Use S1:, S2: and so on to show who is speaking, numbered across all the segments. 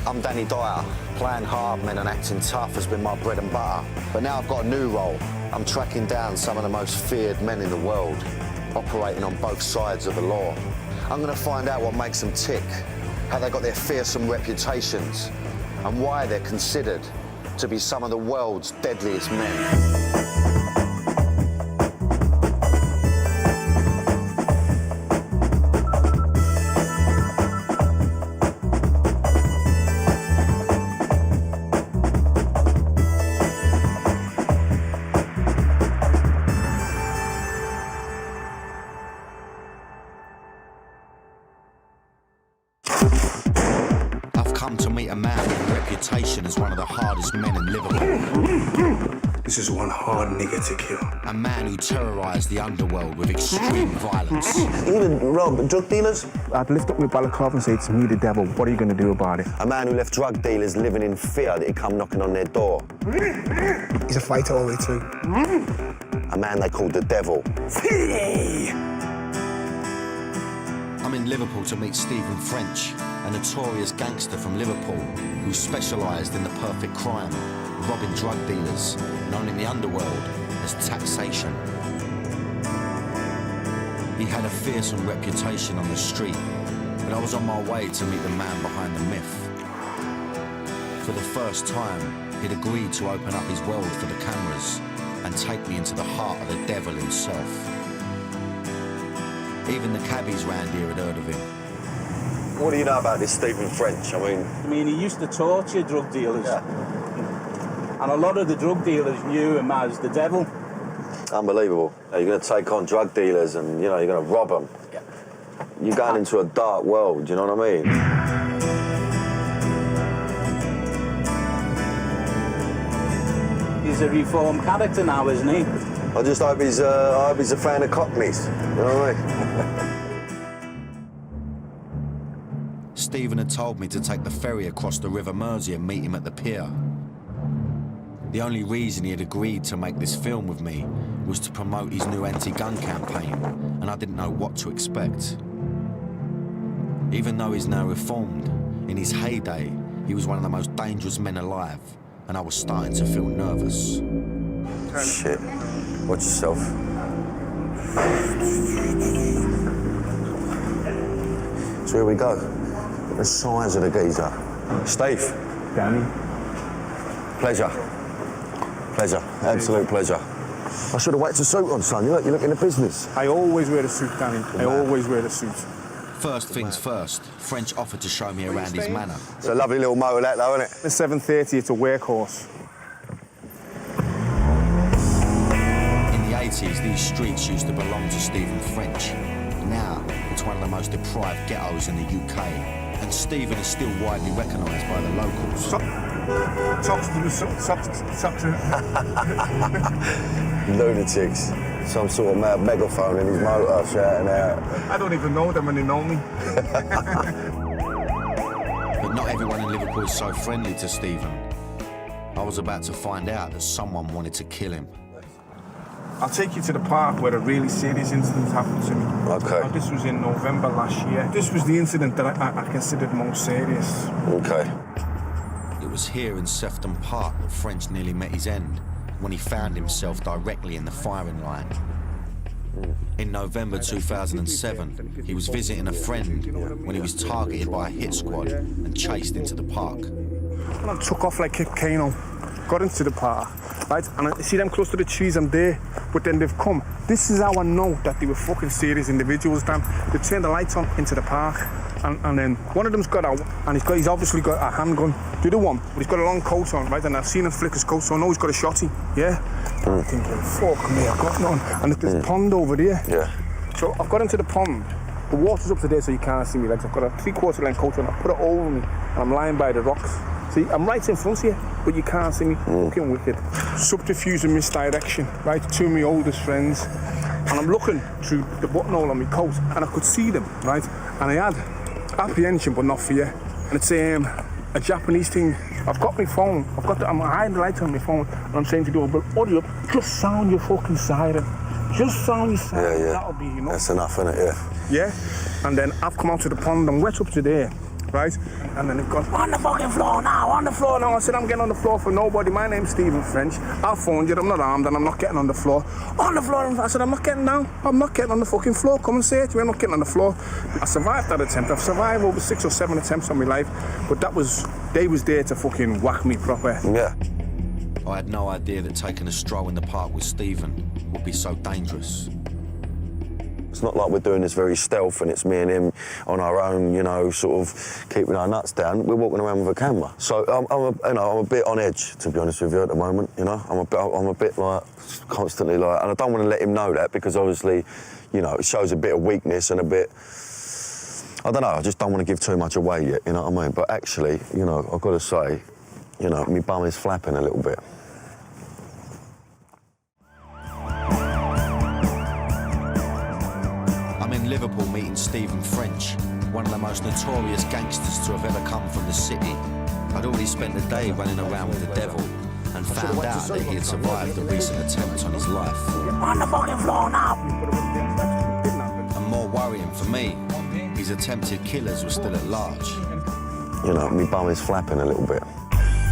S1: I'm Danny Dyer. Playing hard men and acting tough has been my bread and butter. But now I've got a new role. I'm tracking down some of the most feared men in the world, operating on both sides of the law. I'm going to find out what makes them tick, how they got their fearsome reputations, and why they're considered to be some of the world's deadliest men. Come to meet a man with a reputation as one of the hardest men in Liverpool.
S2: This is one hard nigga to kill.
S1: A man who terrorised the underworld with extreme violence.
S3: Even rob drug dealers?
S2: I'd lift up my balaclava and say, it's me, the devil. What are you going to do about it?
S3: A man who left drug dealers living in fear that he'd come knocking on their door.
S2: He's a fighter all the way too.
S3: A man they called the devil.
S1: I'm in Liverpool to meet Stephen French, a notorious gangster from Liverpool who specialised in the perfect crime, robbing drug dealers, known in the underworld as taxation. He had a fearsome reputation on the street, but I was on my way to meet the man behind the myth. For the first time, he'd agreed to open up his world for the cameras and take me into the heart of the devil himself. Even the cabbies round here had heard of him.
S3: What do you know about this Stephen French?
S4: I mean, he used to torture drug dealers. Yeah. And a lot of the drug dealers knew him as the devil.
S3: Unbelievable. You're going to take on drug dealers and, you know, you're going to rob them.
S4: Yeah.
S3: You're going into a dark world, do you know what I
S4: mean? He's a reformed character now, isn't he?
S3: I just hope he's a fan of Cockneys, you know what I mean?
S1: Stephen had told me to take the ferry across the River Mersey and meet him at the pier. The only reason he had agreed to make this film with me was to promote his new anti-gun campaign, and I didn't know what to expect. Even though he's now reformed, in his heyday, he was one of the most dangerous men alive, and I was starting to feel nervous.
S3: Shit. Watch yourself. So here we go. The size of the geezer. Steve.
S2: Danny.
S3: Pleasure. Pleasure. Absolute pleasure. I should have waited to suit on, son. You look in the business.
S2: I always wear a suit, Danny. I always wear a suit.
S1: First things first, French offered to show me around his manor.
S3: It's a lovely little motor, that, though, isn't it?
S2: The 730, it's a workhorse.
S1: In the 80s, these streets used to belong to Stephen French. Now, it's one of the most deprived ghettos in the UK, and Stephen is still widely recognised by the locals.
S3: Lunatics. Some sort of mad megaphone in his motor shouting out.
S2: I don't even know them when they know me.
S1: But not everyone in Liverpool is so friendly to Stephen. I was about to find out that someone wanted to kill him.
S2: I'll take you to the park where a really serious incident happened to me.
S3: Okay.
S2: Now, this was in November last year. This was the incident that I considered most serious.
S3: Okay.
S1: It was here in Sefton Park that French nearly met his end when he found himself directly in the firing line. In November 2007, he was visiting a friend when he was targeted by a hit squad and chased into the park.
S2: And I took off like Kano, got into the park, right? And I see them close to the trees, I'm there, but then they've come. This is how I know that they were fucking serious individuals, Dan. They turned the lights on into the park, and then one of them's got out, and he's obviously got a handgun. The other one, but he's got a long coat on, right? And I've seen him flick his coat, so I know he's got a shotty, yeah? I'm thinking, fuck me, I've got none. And there's a pond over there.
S3: Yeah.
S2: So I've got into the pond. The water's up to there so you can't see me legs. I've got a 3/4 length coat on, I put it over me, and I'm lying by the rocks. See, I'm right in front of you, but you can't see me. Fucking wicked. Subterfuge and misdirection, right? Two of my oldest friends. And I'm looking through the buttonhole on my coat, and I could see them, right? And I had apprehension, but not fear. And it's a Japanese thing. I've got my phone. I'm hiding the lights on my phone, and I'm saying to do, but hurry up, just sound your fucking siren. Just sound your siren.
S3: Yeah.
S2: That'll be enough.
S3: That's enough, isn't it? Yeah.
S2: Yeah. And then I've come out to the pond. I'm wet up to there. right? And then they've gone, on the fucking floor now, on the floor now. I said, I'm getting on the floor for nobody. My name's Stephen French. I'll phone you, I'm not armed and I'm not getting on the floor. On the floor, I said, I'm not getting down. I'm not getting on the fucking floor. Come and say it to me, I'm not getting on the floor. I survived that attempt. I've survived over 6 or 7 attempts on my life, but they was there to fucking whack me proper.
S3: Yeah.
S1: I had no idea that taking a stroll in the park with Stephen would be so dangerous.
S3: It's not like we're doing this very stealth and it's me and him on our own, you know, sort of keeping our nuts down. We're walking around with a camera. So I'm a bit on edge, to be honest with you, at the moment, you know. I'm a bit like, constantly like, and I don't want to let him know that because obviously, you know, it shows a bit of weakness and a bit, I don't know, I just don't want to give too much away yet, you know what I mean? But actually, you know, I've got to say, you know, my bum is flapping a little bit.
S1: I'm in Liverpool meeting Stephen French, one of the most notorious gangsters to have ever come from the city. I'd already spent the day running around with the devil and found out that he had survived a recent attempt on his life.
S2: On the fucking floor now!
S1: And more worrying for me, his attempted killers were still at large.
S3: You know, my bum is flapping a little bit.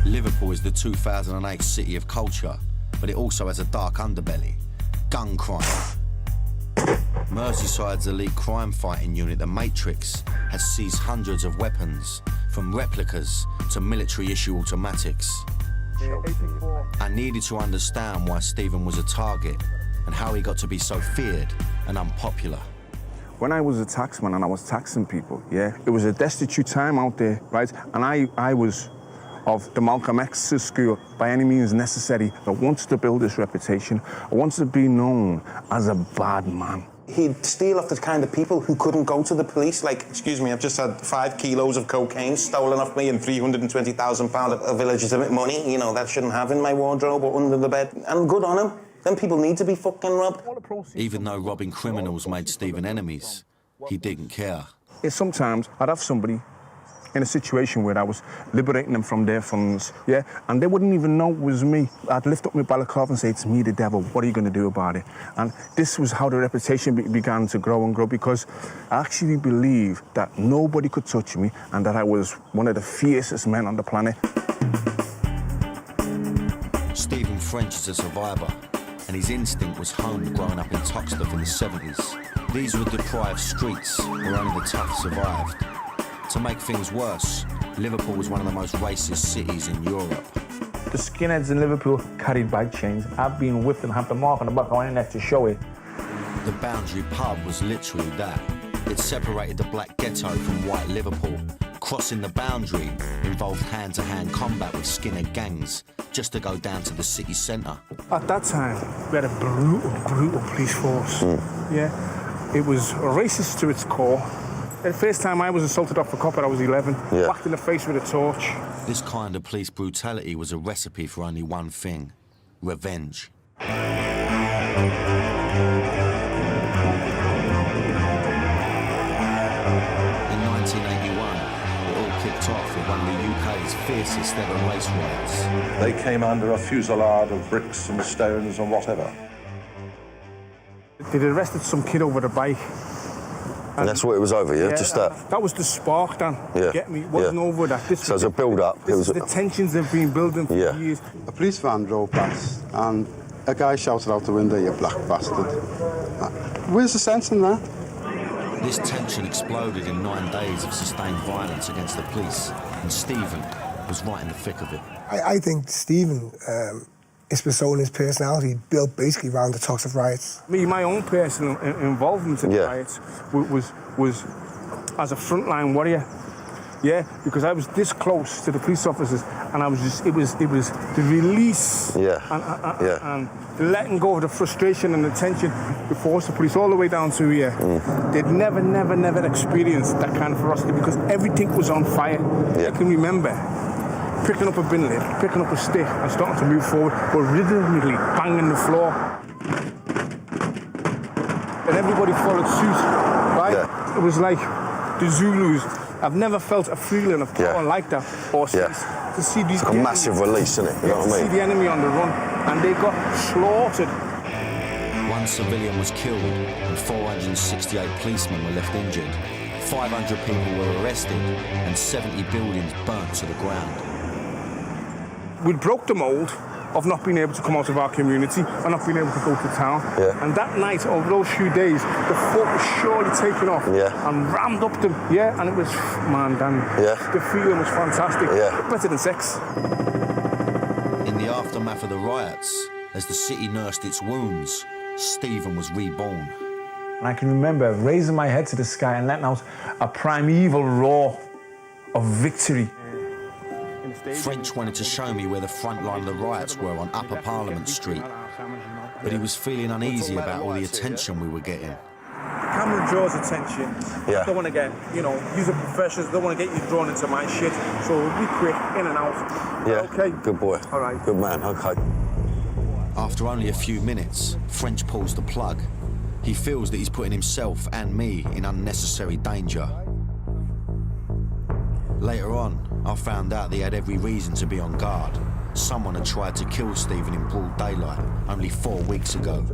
S1: Liverpool is the 2008 city of culture, but it also has a dark underbelly, gun crime. Merseyside's elite crime fighting unit, the Matrix, has seized hundreds of weapons, from replicas to military-issue automatics. I needed to understand why Stephen was a target and how he got to be so feared and unpopular.
S2: When I was a taxman and I was taxing people, yeah, it was a destitute time out there, right? And I was of the Malcolm X's school, by any means necessary. I wanted to build this reputation. I wanted to be known as a bad man.
S5: He'd steal off the kind of people who couldn't go to the police. Like, excuse me, I've just had 5 kilos of cocaine stolen off me and £320,000 of illegitimate money. You know, that shouldn't have in my wardrobe or under the bed. And good on him. Then people need to be fucking robbed.
S1: Even though robbing criminals made Stephen enemies, he didn't care.
S2: Sometimes I'd have somebody in a situation where I was liberating them from their funds, yeah, and they wouldn't even know it was me. I'd lift up my balaclava and say, it's me, the devil, what are you going to do about it? And this was how the reputation began to grow and grow, because I actually believed that nobody could touch me and that I was one of the fiercest men on the planet.
S1: Stephen French is a survivor, and his instinct was honed growing up in Toxteth in the 70s. These were deprived streets where only the tough survived. To make things worse, Liverpool was one of the most racist cities in Europe.
S2: The skinheads in Liverpool carried bag chains. I've been whipped and have the mark on the back of my neck to show it.
S1: The Boundary pub was literally that. It separated the black ghetto from white Liverpool. Crossing the boundary involved hand-to-hand combat with skinhead gangs, just to go down to the city centre.
S2: At that time, we had a brutal police force. Yeah, it was racist to its core. The first time I was assaulted off a copper, I was 11, whacked in the face with a torch.
S1: This kind of police brutality was a recipe for only one thing: revenge. In 1981, it all kicked off with one of the UK's fiercest ever race riots.
S6: They came under a fusillade of bricks and stones and whatever.
S2: They'd arrested some kid over the bike.
S3: And that's what it was over, yeah? Just that?
S2: That was the spark, Dan. Get me? It wasn't over that.
S3: So as a build-up, it was...
S2: The tensions they've been building for years.
S7: A police van drove past and a guy shouted out the window, "You black bastard." Where's the sense in that?
S1: This tension exploded in 9 days of sustained violence against the police, and Stephen was right in the thick of it.
S8: I think Stephen, his persona, his personality, built basically around the Toxteth riots.
S2: My own personal involvement in the riots was as a frontline warrior. Yeah, because I was this close to the police officers, and I was just, it was the release and the letting go of the frustration and the tension before the police all the way down to here. They'd never experienced that kind of ferocity because everything was on fire. I can remember picking up a bin lid, picking up a stick and starting to move forward, but rhythmically banging the floor. And everybody followed suit, right? It was like the Zulus. I've never felt a feeling of power like that, or to see these.
S3: It's like a massive release, isn't it? You know what I mean?
S2: To see the enemy on the run, and they got slaughtered.
S1: One civilian was killed, and 468 policemen were left injured. 500 people were arrested and 70 buildings burnt to the ground.
S2: We'd broke the mould of not being able to come out of our community and not being able to go to town.
S3: Yeah.
S2: And that night, over those few days, the foot was surely taken off and rammed up them. Yeah, and it was, man, Dan, the feeling was fantastic.
S3: Yeah.
S2: Better than sex.
S1: In the aftermath of the riots, as the city nursed its wounds, Stephen was reborn.
S9: And I can remember raising my head to the sky and letting out a primeval roar of victory.
S1: French wanted to show me where the front line of the riots were on Upper Parliament Street, but he was feeling uneasy about all the attention we were getting.
S2: Camera draws attention.
S3: Yeah.
S2: Don't want to get, user professionals, don't want to get you drawn into my shit. So we'll be quick, in and out.
S3: Yeah.
S2: Okay.
S3: Good boy.
S2: All right.
S3: Good man. Okay.
S1: After only a few minutes, French pulls the plug. He feels that he's putting himself and me in unnecessary danger. Later on, I found out that he had every reason to be on guard. Someone had tried to kill Stephen in broad daylight only 4 weeks ago.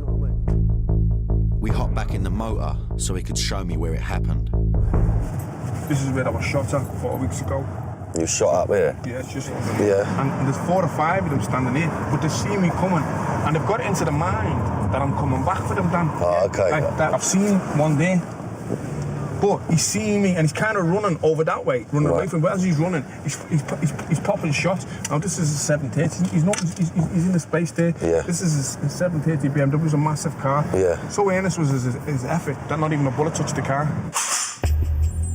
S1: We hopped back in the motor so he could show me where it happened.
S2: This is where I was shot at 4 weeks ago.
S3: You shot up here?
S2: Yeah, it's just...
S3: Yeah.
S2: And there's 4 or 5 of them standing here, but they see me coming, and they've got it into the mind that I'm coming back for them, Dan.
S3: Oh, okay.
S2: That I've seen one day. But he's seeing me and he's kind of running over that way, running away from me. But as he's running, he's popping shots. Now this is a 730. He's in the space there.
S3: Yeah.
S2: This is a 730 BMW. It's a massive car.
S3: Yeah.
S2: So earnest was his effort that not even a bullet touched the car.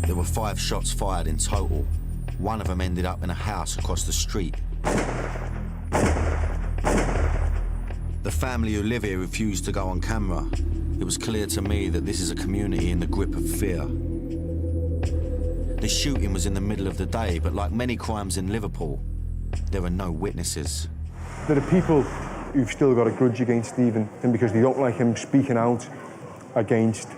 S1: There were 5 shots fired in total. One of them ended up in a house across the street. The family who live here refused to go on camera. It was clear to me that this is a community in the grip of fear. The shooting was in the middle of the day, but like many crimes in Liverpool, there are no witnesses.
S10: There are people who've still got a grudge against Stephen, and because they don't like him speaking out against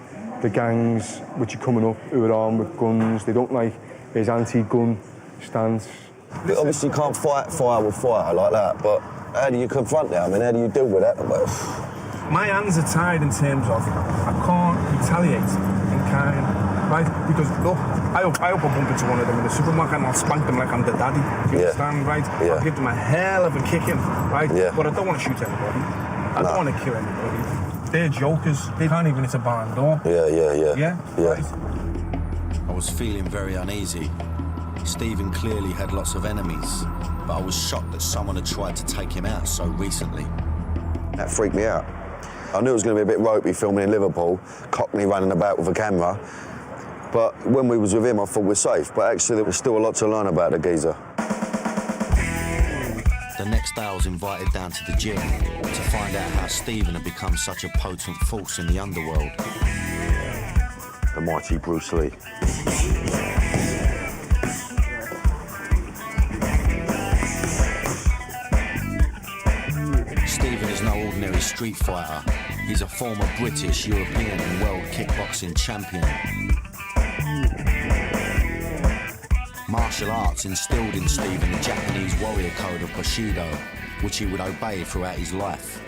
S10: the gangs which are coming up who are armed with guns. They don't like his anti-gun stance.
S3: But obviously you can't fight fire with fire like that, but how do you confront that? I mean, how do you deal with that?
S2: My hands are tied in terms of I can't retaliate in kind, right? Because look, I hope I bump into one of them in the supermarket and I'll spank them like I'm the daddy. You understand, right?
S3: Yeah.
S2: I'll give them a hell of a kicking, right?
S3: Yeah.
S2: But I don't want to shoot anybody. I don't want to kill anybody. They're jokers. They can't even hit a barn door.
S3: Yeah.
S2: Right?
S1: I was feeling very uneasy. Stephen clearly had lots of enemies, but I was shocked that someone had tried to take him out so recently.
S3: That freaked me out. I knew it was going to be a bit ropey filming in Liverpool, Cockney running about with a camera. But when we was with him, I thought we're safe. But actually, there was still a lot to learn about the geezer.
S1: The next day, I was invited down to the gym to find out how Stephen had become such a potent force in the underworld.
S3: The mighty Bruce Lee.
S1: Stephen is no ordinary street fighter. He's a former British, European and world kickboxing champion. Martial arts instilled in Stephen the Japanese warrior code of Bushido, which he would obey throughout his life.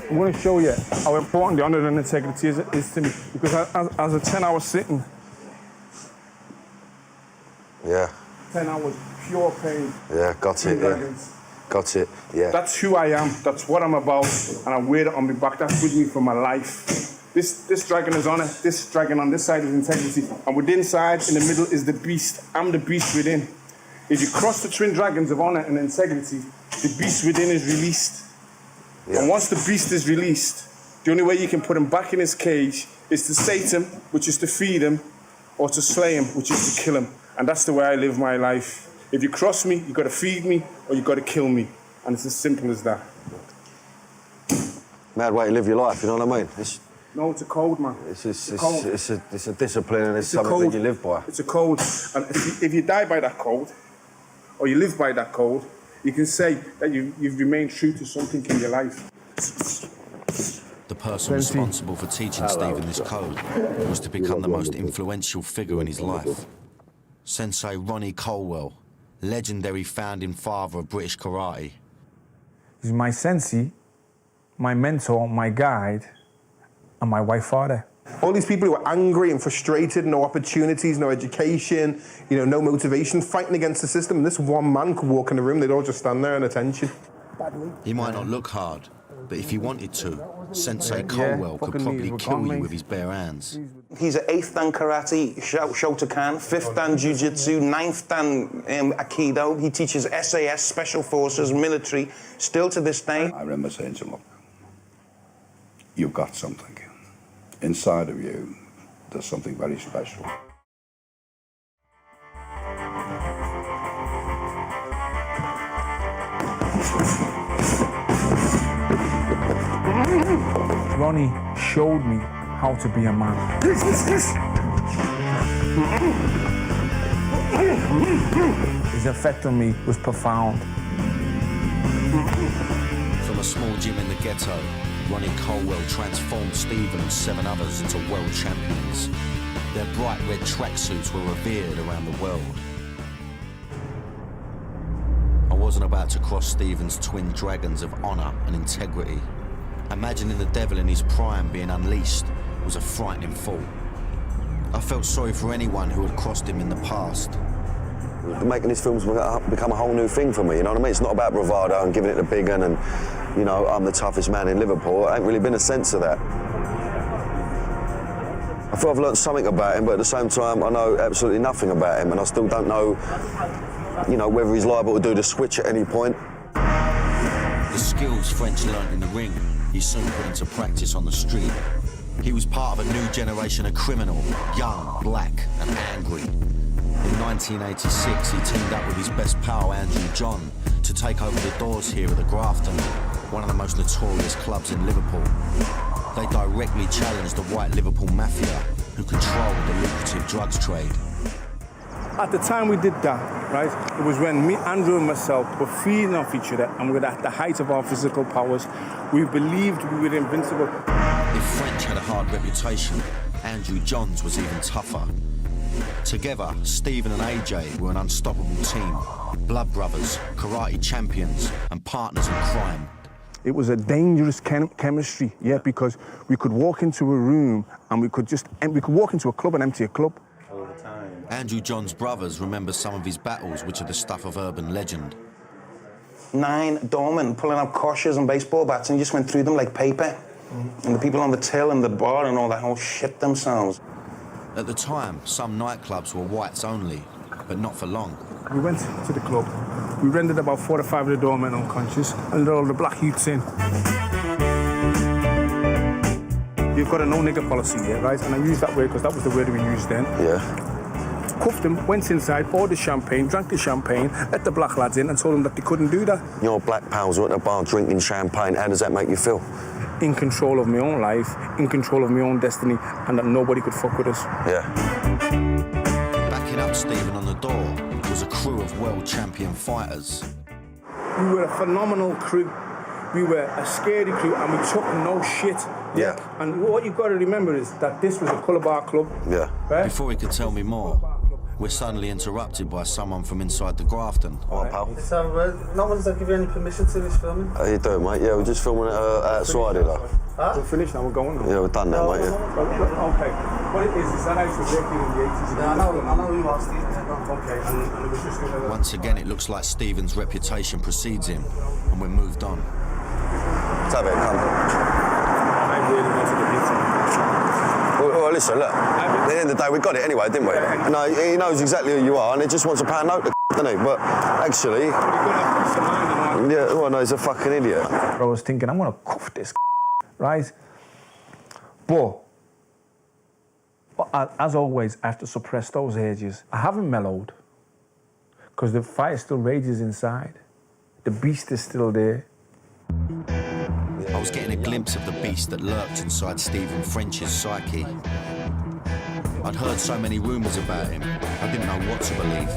S2: I'm going to show you how important the honour and integrity is to me. Because as a 10-hour sitting, 10 hours, pure pain.
S3: Yeah, got it,
S2: dragons.
S3: Got it, yeah.
S2: That's who I am, that's what I'm about, and I wear it on my back. That's with me for my life. This dragon is honour, this dragon on this side is integrity, and within side, in the middle, is the beast. I'm the beast within. If you cross the twin dragons of honour and integrity, the beast within is released. And once the beast is released, the only way you can put him back in his cage is to sate him, which is to feed him, or to slay him, which is to kill him. And that's the way I live my life. If you cross me, you got to feed me, or you got to kill me. And it's as simple as that.
S3: Mad way to live your life, you know what I mean?
S2: No, it's a code, man.
S3: It's a discipline and it's something that you live by.
S2: It's a code. And if you die by that code, or you live by that code, you can say that you've remained true to something in your life.
S1: The person responsible for teaching Stephen this code was to become the most influential figure in his life. Sensei Ronnie Colwell, legendary founding father of British karate.
S9: He's my sensei, my mentor, my guide, and my white father.
S2: All these people who were angry and frustrated, no opportunities, no education, you know, no motivation, fighting against the system. And this one man could walk in the room, they'd all just stand there in attention.
S1: He might not look hard, but if he wanted to, Sensei Colwell could probably kill you with his bare hands.
S5: He's an 8th dan karate, Shotokan, 5th dan jiu-jitsu, 9th dan aikido. He teaches SAS, special forces, military, still to this day.
S6: I remember saying to him, look, you've got something. Inside of you, there's something very special.
S9: Ronnie showed me how to be a man. His effect on me was profound.
S1: From a small gym in the ghetto, Ronnie Colwell transformed Stephen and 7 others into world champions. Their bright red tracksuits were revered around the world. I wasn't about to cross Stephen's twin dragons of honour and integrity. Imagining the devil in his prime being unleashed was a frightening thought. I felt sorry for anyone who had crossed him in the past.
S3: Making these films become a whole new thing for me, you know what I mean? It's not about bravado and giving it the big one and, you know, I'm the toughest man in Liverpool. I ain't really been a sense of that. I feel I've learned something about him, but at the same time, I know absolutely nothing about him, and I still don't know, you know, whether he's liable to do the switch at any point.
S1: The skills French learnt in the ring, he soon put into practice on the street. He was part of a new generation of criminal, young, black, and angry. In 1986, he teamed up with his best pal, Andrew John, to take over the doors here at the Grafton, one of the most notorious clubs in Liverpool. They directly challenged the white Liverpool mafia, who controlled the lucrative drugs trade.
S2: At the time we did that, right, it was when me, Andrew and myself were feeding off each other and we were at the height of our physical powers. We believed we were invincible.
S1: If French had a hard reputation, Andrew Johns was even tougher. Together, Stephen and AJ were an unstoppable team. Blood brothers, karate champions, and partners in crime.
S2: It was a dangerous chemistry, yeah, because we could walk into a room and we could walk into a club and empty a club.
S5: All the time.
S1: Andrew John's brothers remember some of his battles, which are the stuff of urban legend.
S5: 9 doormen pulling out koshers and baseball bats, and he just went through them like paper. And the people on the till and the bar and all that whole shit themselves.
S1: At the time, some nightclubs were whites only, but not for long.
S2: We went to the club. We rendered about 4 or 5 of the doormen unconscious and all the black youths in. We've got a no nigger policy here, right? And I use that word because that was the word we used then.
S3: Yeah.
S2: Cuffed them, went inside, ordered champagne, drank the champagne, let the black lads in and told them that they couldn't do that.
S3: Your black pals were at the bar drinking champagne. How does that make you feel?
S2: In control of my own life, in control of my own destiny, and that nobody could fuck with us.
S3: Yeah.
S1: Backing up Stephen on the door was a crew of world champion fighters.
S2: We were a phenomenal crew. We were a scary crew, and we took no shit.
S3: Yeah.
S2: And what you've got to remember is that this was a colour bar club.
S3: Yeah.
S2: Right?
S1: Before he could tell me more, we're suddenly interrupted by someone from inside the Grafton.
S3: All right, pal.
S11: So, no one's give you any permission to this filming?
S3: How you doing, mate? Yeah, we're just filming it outside here, though.
S11: Huh?
S2: We're finished now, we're going now.
S3: Yeah, we're done now, mate, yeah.
S2: Okay. What it is that I used to work in the 80s.
S11: Yeah, I know who you are, Steve.
S2: Okay, and it was just...
S1: Once again, it looks like Stephen's reputation precedes him, and we're moved on.
S3: Let's have it, come.
S2: I really wanted to hit him.
S3: Well, listen, look. At the end of the day, we got it anyway, didn't we? No, he knows exactly who you are, and he just wants a pound note, doesn't he? But actually... Yeah, well, no, he's a fucking idiot.
S9: I was thinking, I'm gonna cuff this, right? But as always, I have to suppress those urges. I haven't mellowed, because the fire still rages inside. The beast is still there.
S1: I was getting a glimpse of the beast that lurked inside Stephen French's psyche. I'd heard so many rumours about him, I didn't know what to believe.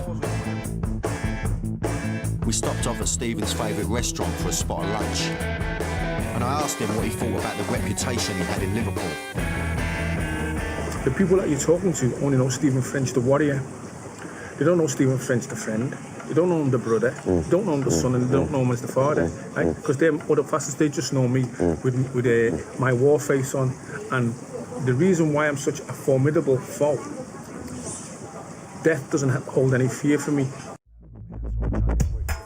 S1: We stopped off at Stephen's favourite restaurant for a spot of lunch, and I asked him what he thought about the reputation he had in Liverpool.
S2: The people that you're talking to only know Stephen French, the warrior. They don't know Stephen French, the friend. They don't know him the brother, they don't know him the son, and they don't know him as the father. Right? Because they're other facets, they just know me with my war face on and the reason why I'm such a formidable foe, death doesn't hold any fear for me.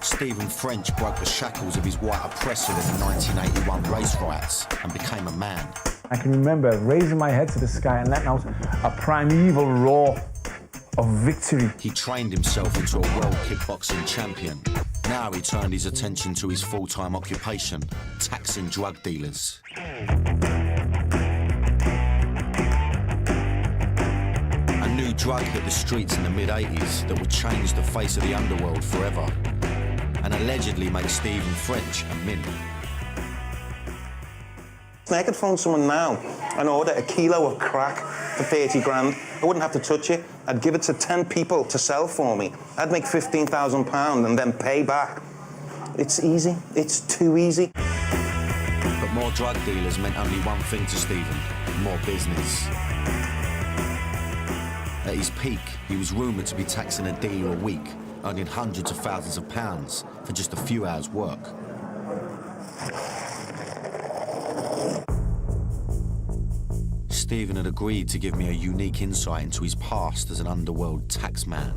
S1: Stephen French broke the shackles of his white oppressor in the 1981 race riots and became a man.
S9: I can remember raising my head to the sky and letting out a primeval roar of victory.
S1: He trained himself into a world kickboxing champion. Now he turned his attention to his full-time occupation, taxing drug dealers. A new drug hit the streets in the mid-80s that would change the face of the underworld forever, and allegedly make Stephen French a mint.
S5: I could phone someone now and order a kilo of crack for 30 grand. I wouldn't have to touch it. I'd give it to 10 people to sell for me. I'd make £15,000 and then pay back. It's easy. It's too easy.
S1: But more drug dealers meant only one thing to Stephen: more business. At his peak, he was rumoured to be taxing a dealer a week, earning hundreds of thousands of pounds for just a few hours' work. Stephen had agreed to give me a unique insight into his past as an underworld taxman.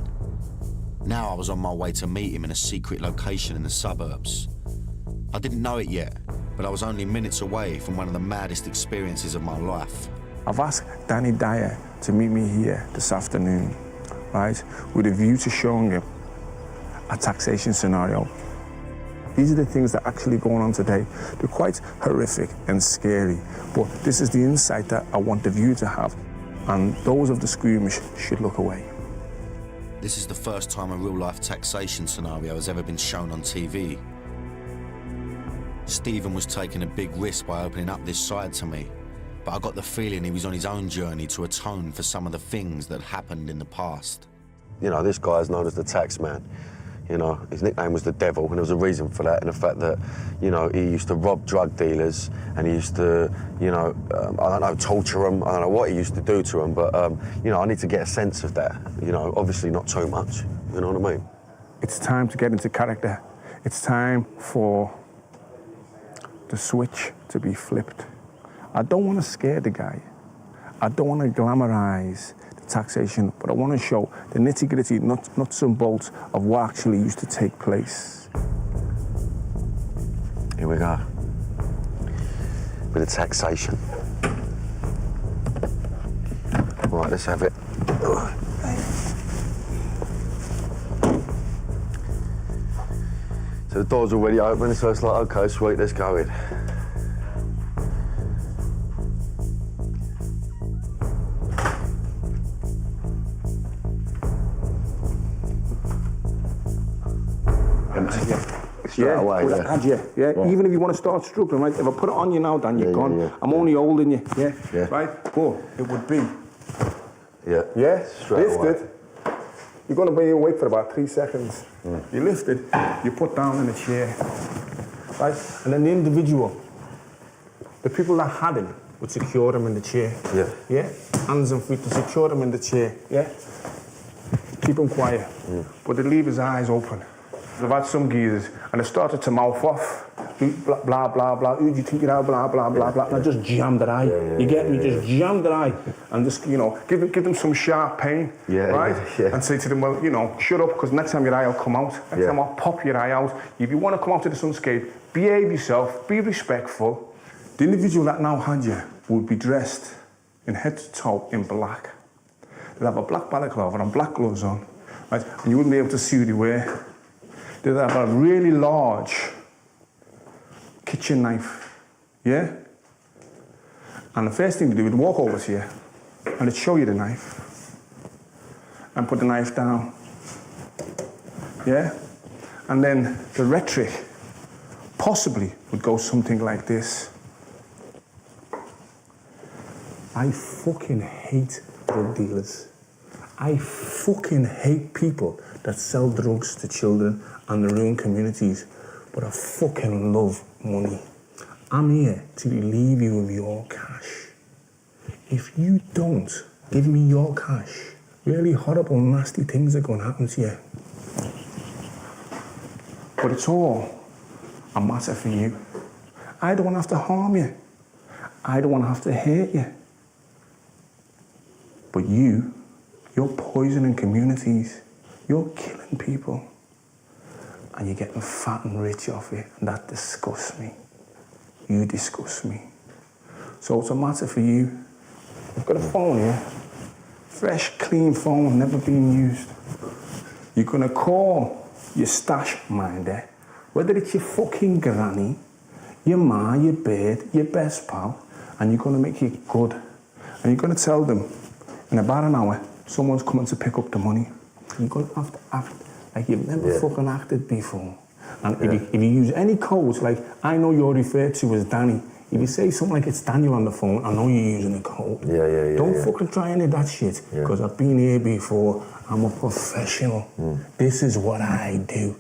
S1: Now I was on my way to meet him in a secret location in the suburbs. I didn't know it yet, but I was only minutes away from one of the maddest experiences of my life.
S9: I've asked Danny Dyer to meet me here this afternoon, right, with a view to showing him a taxation scenario. These are the things that are actually going on today. They're quite horrific and scary, but this is the insight that I want the viewer to have, and those of the squeamish should look away.
S1: This is the first time a real-life taxation scenario has ever been shown on TV. Stephen was taking a big risk by opening up this side to me, but I got the feeling he was on his own journey to atone for some of the things that happened in the past.
S3: You know, this guy is known as the Taxman. You know, his nickname was the Devil, and there was a reason for that, and the fact that, you know, he used to rob drug dealers, and he used to, you know, I don't know, torture them. I don't know what he used to do to them, but, you know, I need to get a sense of that. You know, obviously not too much, you know what I mean?
S9: It's time to get into character. It's time for the switch to be flipped. I don't want to scare the guy. I don't want to glamorize taxation, but I want to show the nitty-gritty nuts and bolts of what actually used to take place.
S3: Here we go. With the taxation. Right, let's have it. So the door's already open, so it's like, okay, sweet, let's go in.
S9: Yeah,
S3: away,
S9: with
S3: yeah.
S9: Ad, yeah. Even if you want to start struggling, right? If I put it on you now, Dan, you're gone.
S3: Yeah.
S9: I'm only holding you,
S3: Yeah.
S9: right? But it would be,
S3: Yeah. Straight
S9: lifted.
S3: away.
S9: You're going to be awake for about 3 seconds. You lifted, you put down in a chair, right? And then the individual, the people that had him, would secure him in the chair. Yeah. Hands and feet to secure him in the chair. Yeah. Keep him quiet, but they leave his eyes open. I've had some geezers, and they started to mouth off, blah, blah, blah, blah, who do you think you are, blah, blah, blah, blah, and I just jammed their eye. You get me? Just jammed their eye, and just, you know, give them some sharp pain, right? And say to them, well, you know, shut up, because next time your eye will come out. Next time I'll pop your eye out. If you want to come out to this unscathed, behave yourself, be respectful. The individual that now had you would be dressed in head to toe in black. They'd have a black balaclava and black gloves on, right? And you wouldn't be able to see who they were. They'd have a really large kitchen knife, yeah? And the first thing to do is walk over to you and they'd show you the knife and put the knife down, yeah? And then the rhetoric possibly would go something like this. I fucking hate drug dealers. I fucking hate people that sell drugs to children and they ruin communities, but I fucking love money. I'm here to relieve you of your cash. If you don't give me your cash, really horrible, nasty things are going to happen to you. But it's all a matter for you. I don't want to have to harm you. I don't want to have to hurt you.
S2: But you're poisoning communities. You're killing people. And you're getting fat and rich off it, and that disgusts me. You disgust me. So what's the matter for you? I've got a phone here. Fresh, clean phone, never been used. You're gonna call your stash minder, whether it's your fucking granny, your ma, your bird, your best pal, and you're gonna make it good. And you're gonna tell them, in about an hour, someone's coming to pick up the money. You're gonna have to act like you've never fucking acted before. And if you use any codes, like I know you're referred to as Danny, if you say something like it's Daniel on the phone, I know you're using a code. Don't fucking try any of that shit, because I've been here before. I'm a professional. This is what I do.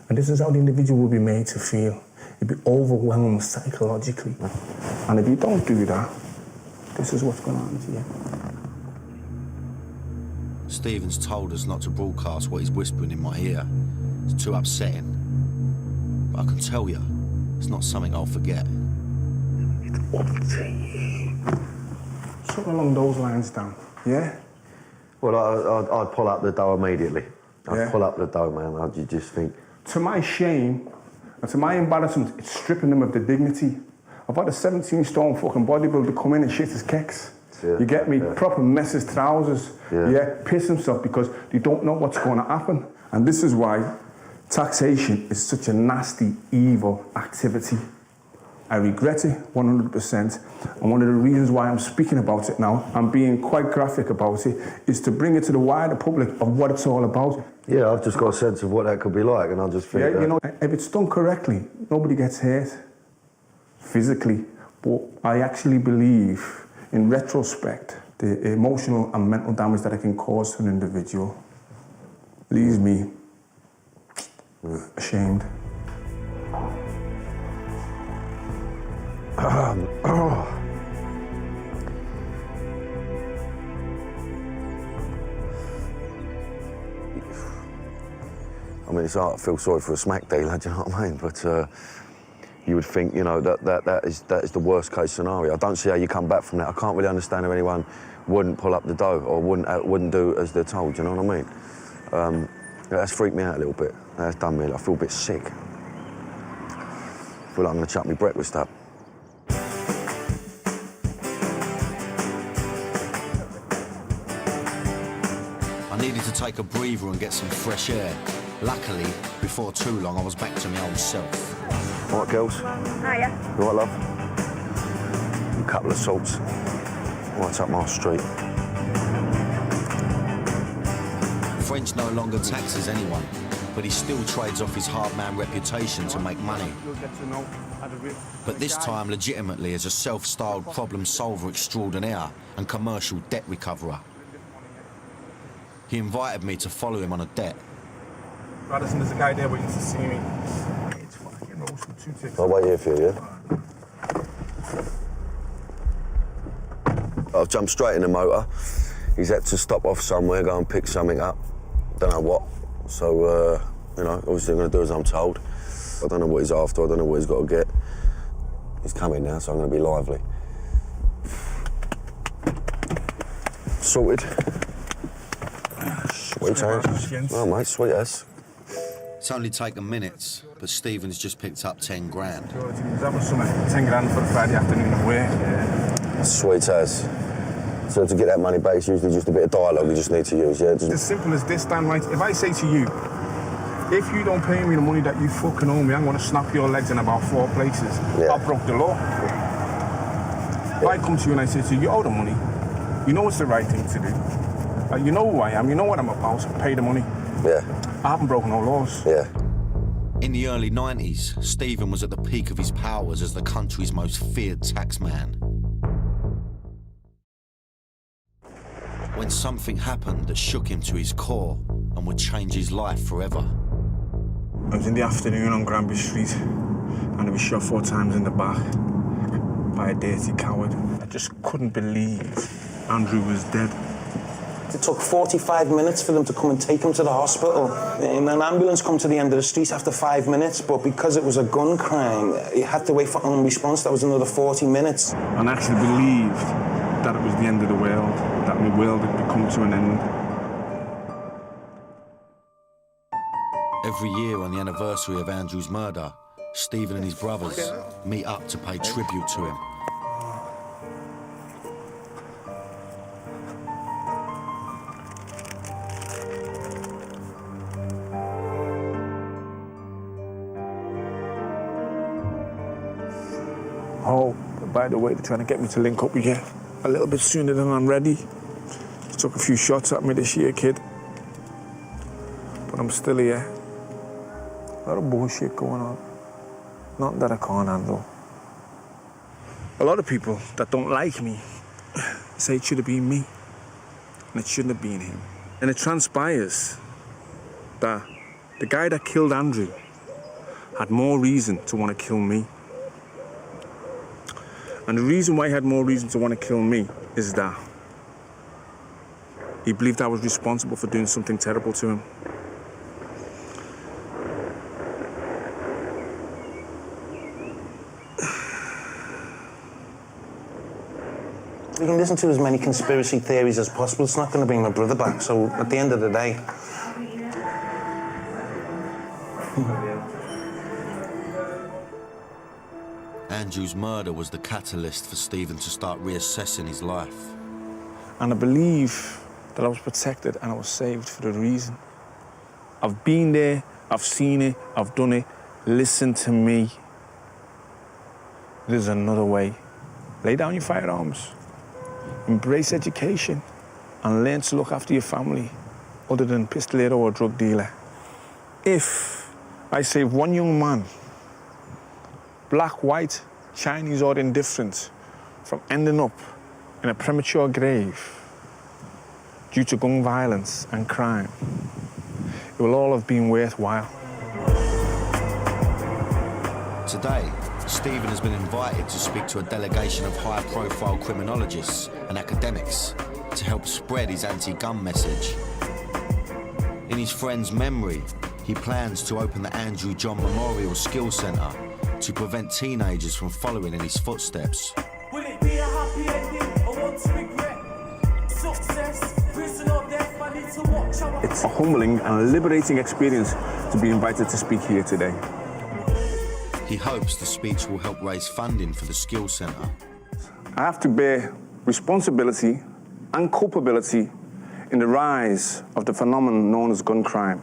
S2: And this is how the individual will be made to feel. You'll be overwhelmed psychologically. And if you don't do that, this is what's going to happen to you.
S1: Stephen's told us not to broadcast what he's whispering in my ear. It's too upsetting. But I can tell you, it's not something I'll forget.
S2: It's up to you. Something along those lines, Dan. Yeah?
S3: Well, I'd pull up the dough immediately. I'd pull up the dough, man. You just think...
S2: To my shame, and to my embarrassment, it's stripping them of the dignity. I've had a 17-stone fucking bodybuilder come in and shit his kecks. You get me? Proper mess his trousers. Piss himself because they don't know what's going to happen. And this is why taxation is such a nasty, evil activity. I regret it 100%. And one of the reasons why I'm speaking about it now, I'm being quite graphic about it, is to bring it to the wider public of what it's all about.
S3: Yeah, I've just got a sense of what that could be like, and I just think
S2: you know, if it's done correctly, nobody gets hurt physically. But I actually believe, in retrospect, the emotional and mental damage that it can cause to an individual leaves me ashamed.
S3: I mean, it's hard to feel sorry for a smack dealer, do you know what I mean? But you would think, you know, that is the worst case scenario. I don't see how you come back from that. I can't really understand how anyone wouldn't pull up the dough or wouldn't do as they're told, do you know what I mean? That's freaked me out a little bit. That's done me. I feel a bit sick. I feel like I'm gonna chuck my breakfast up.
S1: I needed to take a breather and get some fresh air. Luckily, before too long, I was back to my old self.
S3: All right, girls?
S12: Hiya.
S3: You all right, love? A couple of salts. Right up my street.
S1: French no longer taxes anyone, but he still trades off his hard man reputation to make money. But this time, legitimately, as a self-styled problem solver extraordinaire and commercial debt recoverer. He invited me to follow him on a debt.
S2: Radisson, there's a guy there waiting to see me. It's fucking roasting 2 ticks.
S3: I'll wait here for you, yeah? I've jumped straight in the motor. He's had to stop off somewhere, go and pick something up. Don't know what. So, you know, obviously I'm going to do as I'm told. I don't know what he's after, I don't know what he's got to get. He's coming now, so I'm going to be lively. Sorted. Sweet as. Oh, mate, sweet as.
S1: It's only taken minutes, but Stephen's just picked up 10 grand.
S2: That was something, 10 grand for a Friday afternoon away. Yeah.
S3: Sweet as. So to get that money back, it's usually just a bit of dialogue you just need to use, yeah?
S2: It's as simple as this, Dan, right? If I say to you, if you don't pay me the money that you fucking owe me, I'm going to snap your legs in about 4 places.
S3: Yeah.
S2: I broke the law. If I come to you and I say to you, you owe the money, you know it's the right thing to do. You know who I am, you know what I'm about, pay the money.
S3: Yeah.
S2: I haven't broken no laws.
S3: Yeah.
S1: In the early 90s, Stephen was at the peak of his powers as the country's most feared taxman. When something happened that shook him to his core and would change his life forever.
S2: I was in the afternoon on Granby Street and I was shot 4 times in the back by a dirty coward. I just couldn't believe Andrew was dead.
S5: It took 45 minutes for them to come and take him to the hospital. And an ambulance come to the end of the street after 5 minutes, but because it was a gun crime, you had to wait for response. That was another 40 minutes.
S2: And I actually believed that it was the end of the world, that my world had come to an end.
S1: Every year on the anniversary of Andrew's murder, Stephen and his brothers meet up to pay tribute to him.
S2: Oh, by the way, they're trying to get me to link up with you a little bit sooner than I'm ready. Took a few shots at me this year, kid. But I'm still here. A lot of bullshit going on. Nothing that I can't handle. A lot of people that don't like me say it should have been me, and it shouldn't have been him. And it transpires that the guy that killed Andrew had more reason to want to kill me. And the reason why he had more reason to want to kill me is that he believed I was responsible for doing something terrible to him.
S5: We can listen to as many conspiracy theories as possible. It's not going to bring my brother back. So at the end of the day,
S1: Andrew's murder was the catalyst for Stephen to start reassessing his life.
S2: And I believe that I was protected and I was saved for a reason. I've been there, I've seen it, I've done it. Listen to me. There's another way. Lay down your firearms. Embrace education and learn to look after your family other than pistolero or drug dealer. If I save one young man, black, white, Chinese or indifferent, from ending up in a premature grave due to gun violence and crime, it will all have been worthwhile.
S1: Today, Stephen has been invited to speak to a delegation of high-profile criminologists and academics to help spread his anti-gun message. In his friend's memory, he plans to open the Andrew John Memorial Skills Centre to prevent teenagers from following in his footsteps.
S12: Will it be a happy ending or one to regret? Success, prison or death, I need to watch how
S2: It's a humbling and liberating experience to be invited to speak here today.
S1: He hopes the speech will help raise funding for the Skills Centre.
S2: I have to bear responsibility and culpability in the rise of the phenomenon known as gun crime.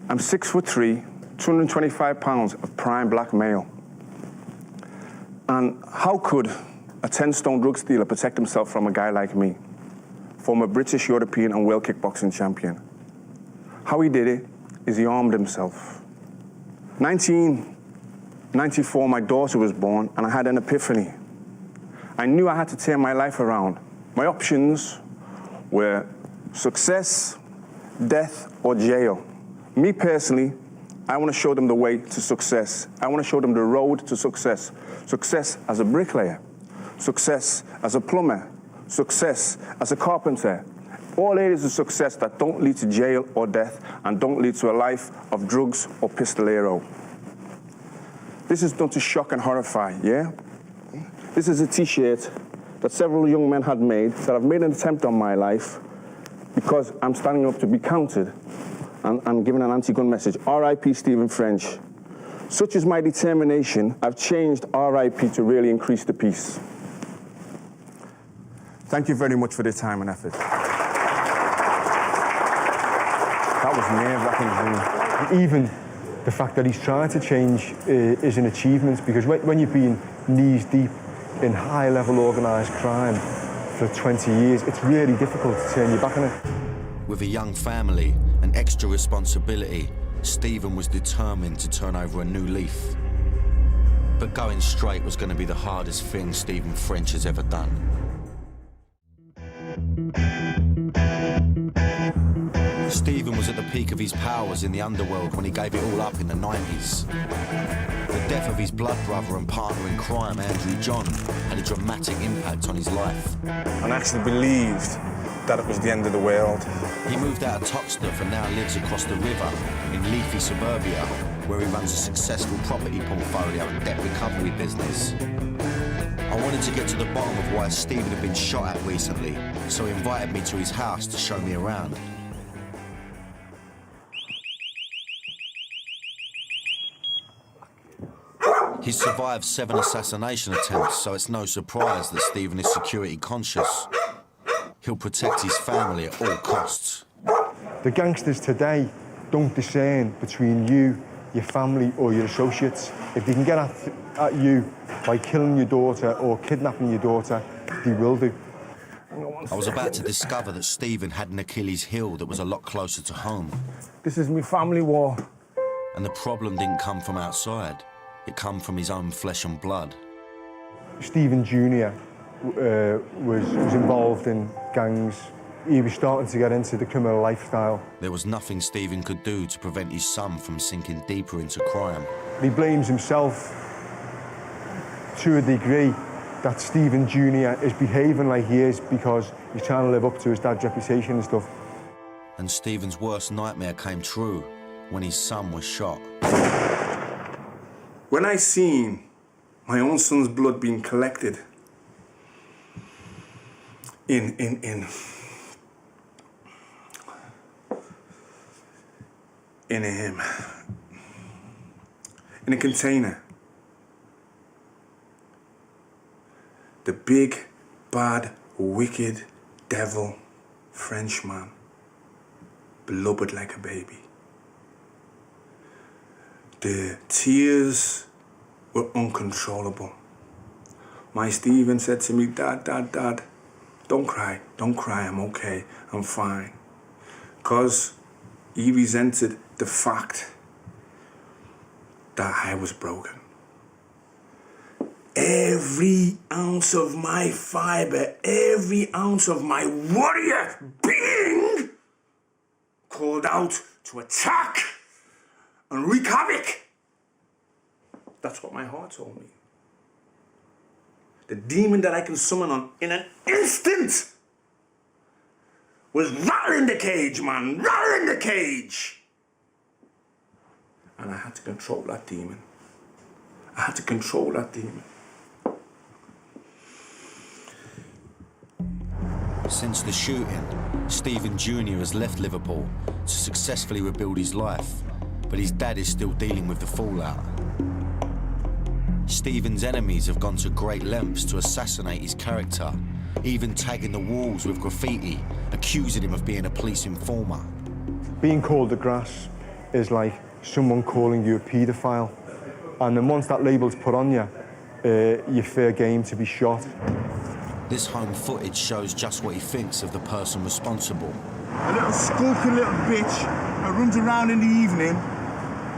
S2: I'm 6'3", 225 pounds of prime black male. And how could a 10-stone drug dealer protect himself from a guy like me, former British, European and world kickboxing champion? How he did it is he armed himself. 1994, my daughter was born and I had an epiphany. I knew I had to turn my life around. My options were success, death or jail. Me personally, I want to show them the way to success. I want to show them the road to success. Success as a bricklayer, success as a plumber, success as a carpenter. All areas of success that don't lead to jail or death and don't lead to a life of drugs or pistolero. This is done to shock and horrify, yeah? This is a t-shirt that several young men had made, that I've made an attempt on my life because I'm standing up to be counted and giving an anti-gun message. R.I.P. Stephen French. Such is my determination, I've changed R.I.P. to really increase the peace. Thank you very much for their time and effort. That was nerve-wracking.
S10: Even the fact that he's trying to change is an achievement, because when you've been knees deep in high-level organised crime for 20 years, it's really difficult to turn your back on it.
S1: With a young family and extra responsibility, Stephen was determined to turn over a new leaf. But going straight was going to be the hardest thing Stephen French has ever done. Stephen was at the peak of his powers in the underworld when he gave it all up in the 90s. The death of his blood brother and partner in crime, Andrew John, had a dramatic impact on his life.
S2: And I actually believed that it was the end of the world.
S1: He moved out of Toxteth and now lives across the river in leafy suburbia, where he runs a successful property portfolio and debt recovery business. I wanted to get to the bottom of why Stephen had been shot at recently, so he invited me to his house to show me around. He's survived 7 assassination attempts, so it's no surprise that Stephen is security conscious. He'll protect his family at all costs.
S10: The gangsters today don't discern between you, your family or your associates. If they can get at you by killing your daughter or kidnapping your daughter, they will do.
S1: I was about to discover that Stephen had an Achilles heel that was a lot closer to home.
S2: This is my family war.
S1: And the problem didn't come from outside. It come from his own flesh and blood.
S10: Stephen Jr. was involved in gangs. He was starting to get into the criminal lifestyle.
S1: There was nothing Stephen could do to prevent his son from sinking deeper into crime.
S10: He blames himself to a degree that Stephen Jr. is behaving like he is because he's trying to live up to his dad's reputation and stuff.
S1: And Stephen's worst nightmare came true when his son was shot.
S2: When I seen my own son's blood being collected in a container, the big, bad, wicked devil Frenchman blubbered like a baby. The tears were uncontrollable. My Stephen said to me, Dad, don't cry, I'm okay, I'm fine. Because he resented the fact that I was broken. Every ounce of my fiber, every ounce of my warrior being called out to attack and wreak havoc. That's what my heart told me. The demon that I can summon on in an instant was rattling the cage, man, rattling the cage. And I had to control that demon. I had to control that demon.
S1: Since the shooting, Stephen Jr. has left Liverpool to successfully rebuild his life, but his dad is still dealing with the fallout. Stephen's enemies have gone to great lengths to assassinate his character, even tagging the walls with graffiti, accusing him of being a police informer.
S10: Being called the grass is like someone calling you a paedophile, and then once that label's put on you, you're fair game to be shot.
S1: This home footage shows just what he thinks of the person responsible.
S2: A little skulking little bitch that runs around in the evening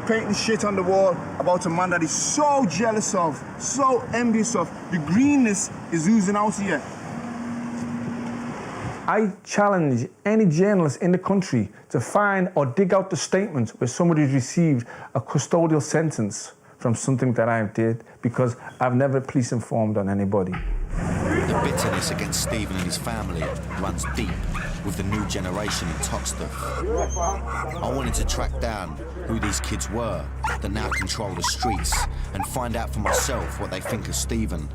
S2: painting shit on the wall about a man that he's so jealous of, so envious of. The greenness is oozing out of you. I challenge any journalist in the country to find or dig out the statement where somebody's received a custodial sentence from something that I did, because I've never police informed on anybody.
S1: The bitterness against Stephen and his family runs deep with the new generation in Toxteth. I wanted to track down who these kids were that now control the streets and find out for myself what they think of Stephen.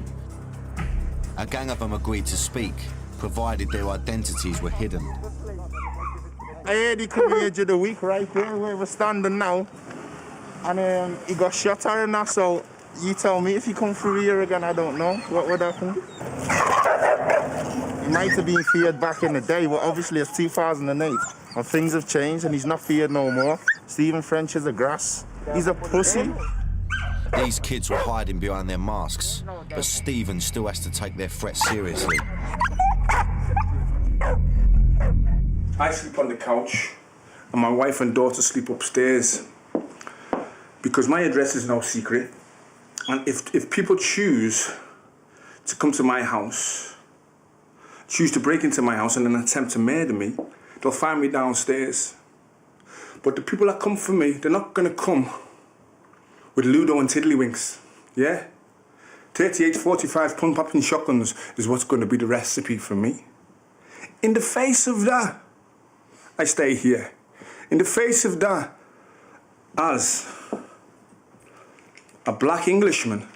S1: A gang of them agreed to speak, provided their identities were hidden.
S2: I heard he come here the week right there where we're standing now. And he got shot at and that, so you tell me if he come through here again, I don't know what would happen. He might have been feared back in the day, but obviously it's 2008 and things have changed and he's not feared no more. Stephen French is a grass. He's a pussy.
S1: These kids were hiding behind their masks, but Stephen still has to take their threat seriously.
S2: I sleep on the couch and my wife and daughter sleep upstairs because my address is no secret. And if people choose to come to my house, choose to break into my house in an attempt to murder me, they'll find me downstairs. But the people that come for me, they're not gonna come with Ludo and Tiddlywinks, yeah? 38, 45 pun-popping shotguns is what's gonna be the recipe for me. In the face of that, I stay here. In the face of that, as a black Englishman,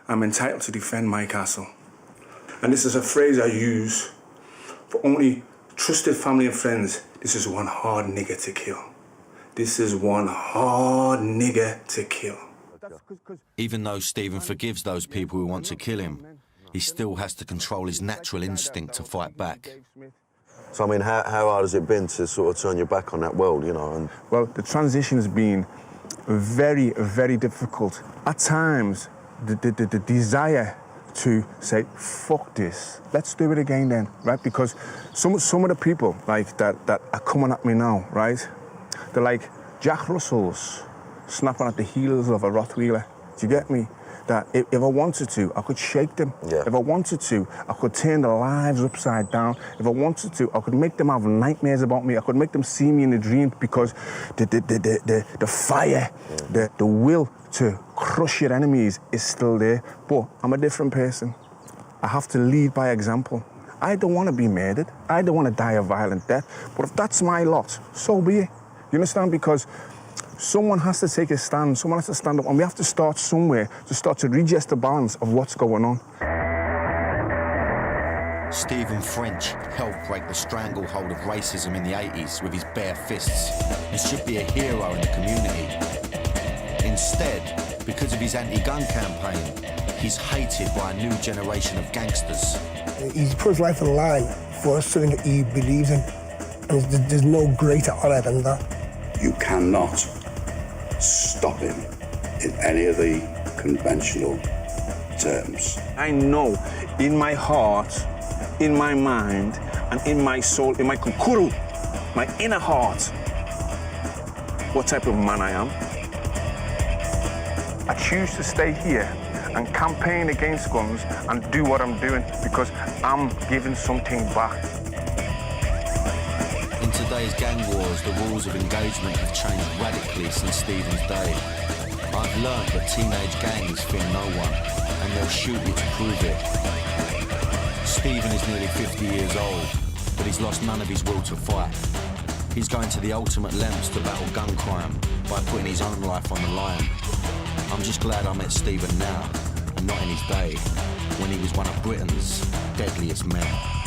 S2: I'm entitled to defend my castle. And this is a phrase I use for only trusted family and friends. This is one hard nigger to kill. This is one hard nigger to kill.
S1: Even though Stephen forgives those people who want to kill him, he still has to control his natural instinct to fight back.
S3: So, I mean, how hard has it been to sort of turn your back on that world, you know? And
S2: well, the transition has been very, very difficult. At times, the desire to say, fuck this, let's do it again then, right? Because some of the people like that are coming at me now, right? They're like Jack Russells snapping at the heels of a Rottweiler. Do you get me? That if I wanted to, I could shake them.
S3: Yeah.
S2: If I wanted to, I could turn their lives upside down. If I wanted to, I could make them have nightmares about me. I could make them see me in a dream because the fire, the will to crush your enemies is still there. But I'm a different person. I have to lead by example. I don't want to be murdered. I don't want to die a violent death. But if that's my lot, so be it. You understand? Because someone has to take a stand, someone has to stand up, and we have to start somewhere to start to readjust the balance of what's going on.
S1: Stephen French helped break the stranglehold of racism in the 80s with his bare fists and should be a hero in the community. Instead, because of his anti-gun campaign, he's hated by a new generation of gangsters.
S8: He's put his life on the line for something that he believes in, and there's no greater honour than that.
S6: You cannot stop him in any of the conventional terms.
S2: I know in my heart, in my mind, and in my soul, in my kukuru, my inner heart, what type of man I am. I choose to stay here and campaign against guns and do what I'm doing because I'm giving something back.
S1: In today's gang wars, the rules of engagement have changed radically since Stephen's day. I've learned that teenage gangs fear no one, and they'll shoot you to prove it. Stephen is nearly 50 years old, but he's lost none of his will to fight. He's going to the ultimate lengths to battle gun crime by putting his own life on the line. I'm just glad I met Stephen now, and not in his day, when he was one of Britain's deadliest men.